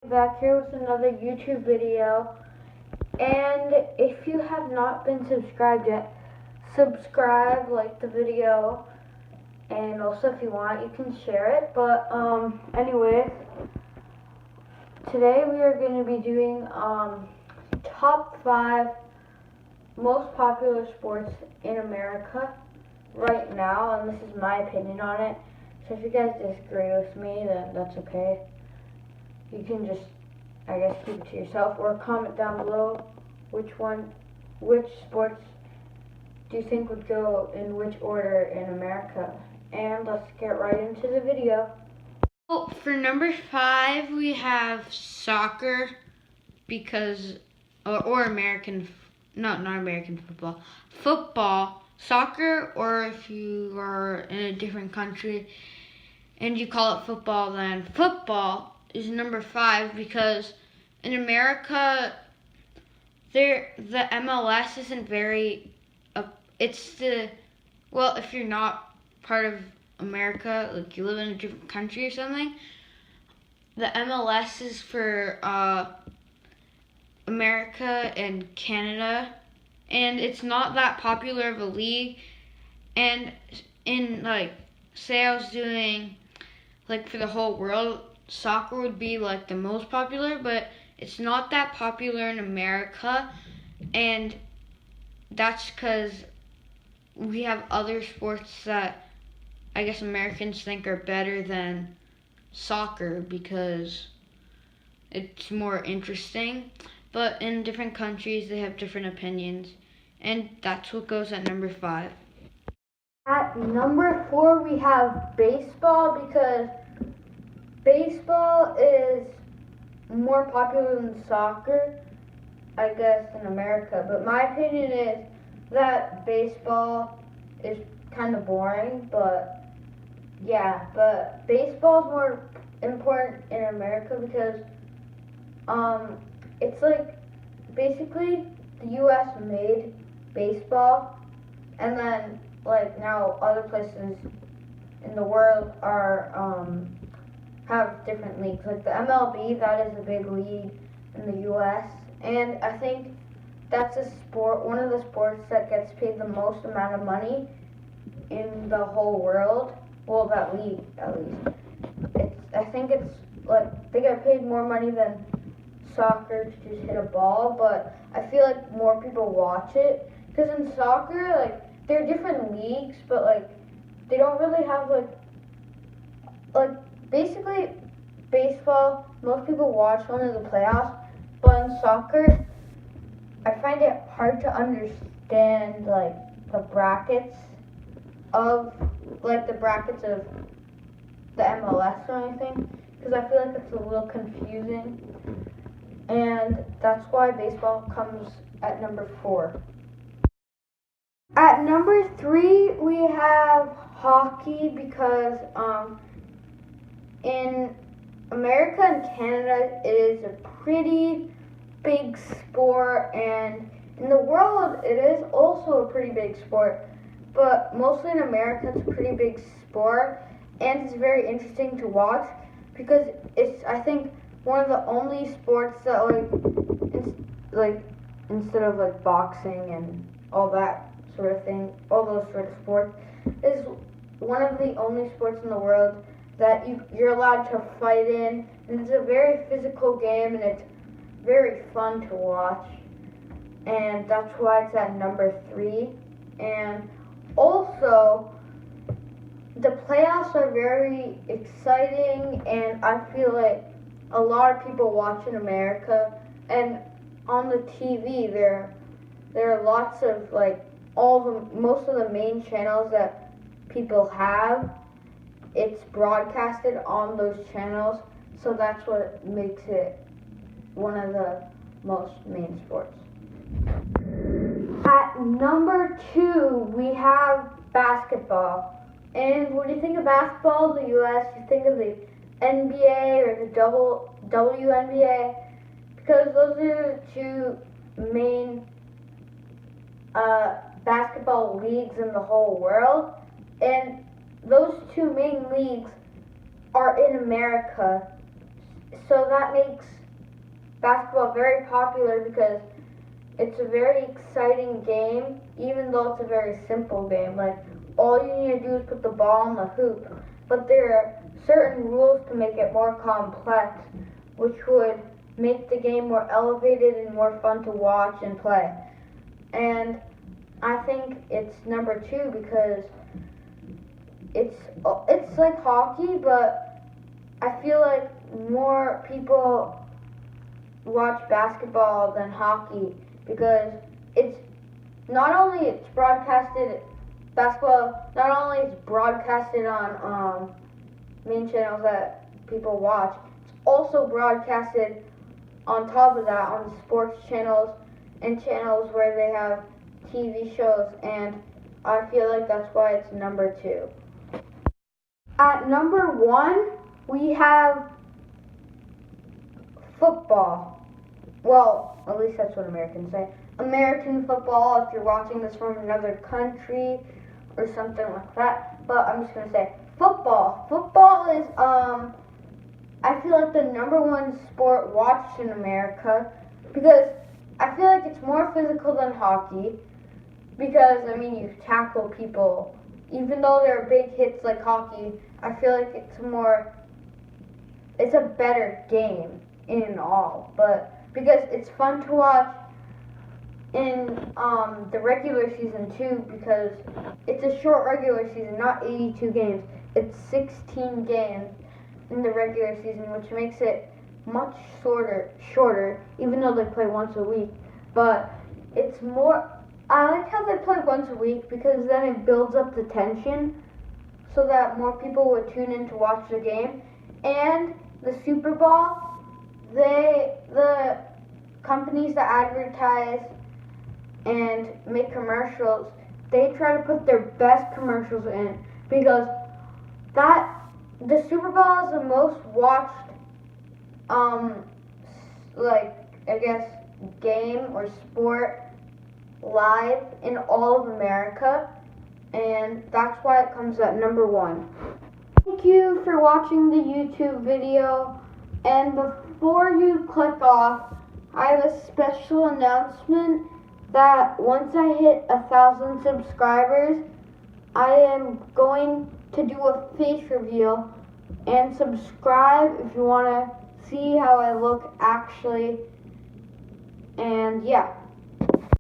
Back here with another YouTube video, and if you have not been subscribed yet, subscribe, like the video, and also if you want you can share it. But anyways, today we are going to be doing top 5 most popular sports in America right now, and this is my opinion on it. So if you guys disagree with me, then that's okay. You can just, I guess, keep it to yourself, or comment down below which sports do you think would go in which order in America. And let's get right into the video. Well, for number 5, we have soccer, because, or American, not American football, soccer, or if you are in a different country and you call it football, then football is number 5, because in America, the MLS isn't very, if you're not part of America, like you live in a different country or something, the MLS is for America and Canada, and it's not that popular of a league. And in, like, say I was doing, like, for the whole world, soccer would be like the most popular, but it's not that popular in America, and that's because we have other sports that I guess Americans think are better than soccer because it's more interesting. But in different countries, they have different opinions, and that's what goes at number 5. At number 4, we have baseball, because baseball is more popular than soccer, I guess, in America. But my opinion is that baseball is kind of boring, but yeah, but baseball is more important in America because it's like basically the U.S. made baseball, and then like now other places in the world are have different leagues. Like the MLB, that is a big league in the U.S. And I think that's a sport, one of the sports that gets paid the most amount of money in the whole world. Well, that league, at least. I think it's like they get paid more money than soccer to just hit a ball, but I feel like more people watch it. Because in soccer, like, there are different leagues, but like they don't really have like basically baseball, most people watch only the playoffs, but in soccer, I find it hard to understand like the brackets of the MLS or anything, because I feel like it's a little confusing, and that's why baseball comes at number 4. At number 3, we have hockey, because in America and Canada, it is a pretty big sport, and in the world, it is also a pretty big sport, but mostly in America, it's a pretty big sport, and it's very interesting to watch, because it's, I think, one of the only sports that, instead of, like, boxing and all that sort of thing, all those sort of sports, is one of the only sports in the world that you're allowed to fight in, and it's a very physical game, and it's very fun to watch, and that's why it's at number 3. And also, the playoffs are very exciting, and I feel like a lot of people watch in America, and on the TV there are lots of, like, most of the main channels that people have, it's broadcasted on those channels, so that's what makes it one of the most main sports. At number 2, we have basketball. And when you think of basketball in the U.S., you think of the NBA or the WNBA, because those are the 2 main basketball leagues in the whole world. And those 2 main leagues are in America, so that makes basketball very popular because it's a very exciting game, even though it's a very simple game. Like, all you need to do is put the ball in the hoop. But there are certain rules to make it more complex, which would make the game more elevated and more fun to watch and play. And I think it's number 2 because it's like hockey, but I feel like more people watch basketball than hockey because it's not only it's broadcasted basketball not only is broadcasted on main channels that people watch, it's also broadcasted on top of that on sports channels and channels where they have TV shows, and I feel like that's why it's number 2. At number 1, we have football. Well, at least that's what Americans say. American football, if you're watching this from another country or something like that. But I'm just going to say football. Football is, I feel like the number 1 sport watched in America because I feel like it's more physical than hockey because, I mean, you tackle people. Even though there are big hits like hockey, I feel like it's a better game in all. But because it's fun to watch in the regular season too, because it's a short regular season, not 82 games. It's 16 games in the regular season, which makes it much shorter, even though they play once a week. But it's more, I like how they play once a week because then it builds up the tension so that more people would tune in to watch the game. And the Super Bowl, the companies that advertise and make commercials, they try to put their best commercials in because the Super Bowl is the most watched like, I guess, game or sport live in all of America, and that's why it comes at number 1. Thank you for watching the YouTube video, and before you click off, I have a special announcement that once I hit 1,000 subscribers, I am going to do a face reveal, and subscribe if you want to see how I look actually, and yeah.